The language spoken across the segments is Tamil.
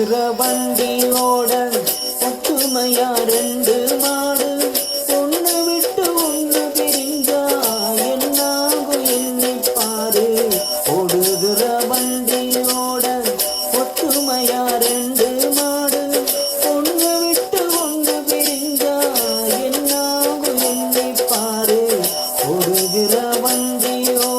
ஓடுகிற வண்டியோட ஒத்துமையா ரெண்டு மாடு ஒண்ணு விட்டு ஒண்ணு பிரிஞ்சா என்னாகும் எண்ணிப்பாரு. ஓடுகிற வண்டியோட ஒத்துமையா ரெண்டு மாடு ஒண்ணு விட்டு ஒண்ணு பிரிஞ்சா என்னாகும் எண்ணிப்பாரு. ஓடுகிற வண்டியோட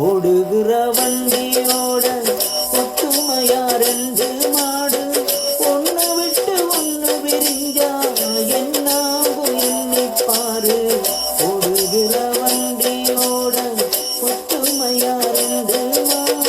ஓடுகிற வண்டியோட ஒத்துமையா ரெண்டு மாடு ஒண்ணு விட்டு ஒண்ணு பிரிஞ்சா என்னாகும் எண்ணிப்பாரு. ஓடுகிற வண்டியோட ஒத்துமையா ரெண்டு மாடு.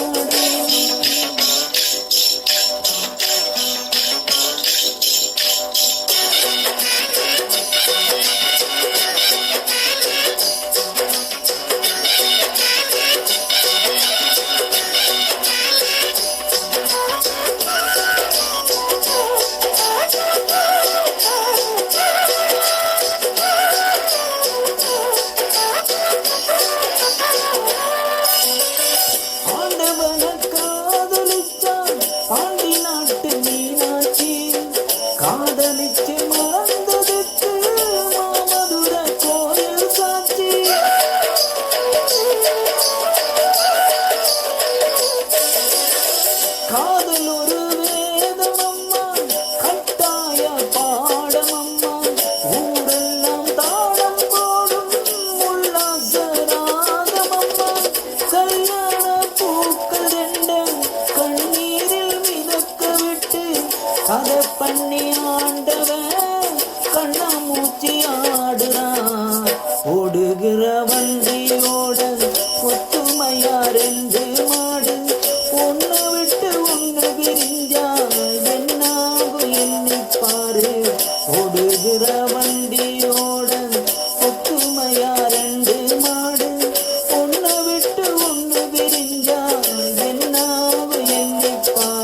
காதலிச்சு மறந்ததுக்கு மாமதுர கோயில் சாட்சி. காதல் ஒரு வேதமம்மா கட்டாய பாடமம்மா ஊரெல்லாம் தாளம் போடும் உல்லாசராகமம்மா. கல்யாண பூக்கள் ரெண்டும் கண்ணீரில் மிதக்க விட்டு அதை பண்ணி ஆண்டவன் கண்ணாமூச்சி ஆடுறான். ஓடுகிற வண்டியோட ஒத்துமையா ரெண்டு மாடு ஒண்ணு விட்டு ஒண்ணு பிரிஞ்சா என்னாகும் எண்ணிப்பாரு. ஓடுகிற வண்டியோட ஒத்துமையா ரெண்டு மாடு ஒண்ணு விட்டு ஒண்ணு பிரிஞ்சா என்னாகும் எண்ணிப்பாரு.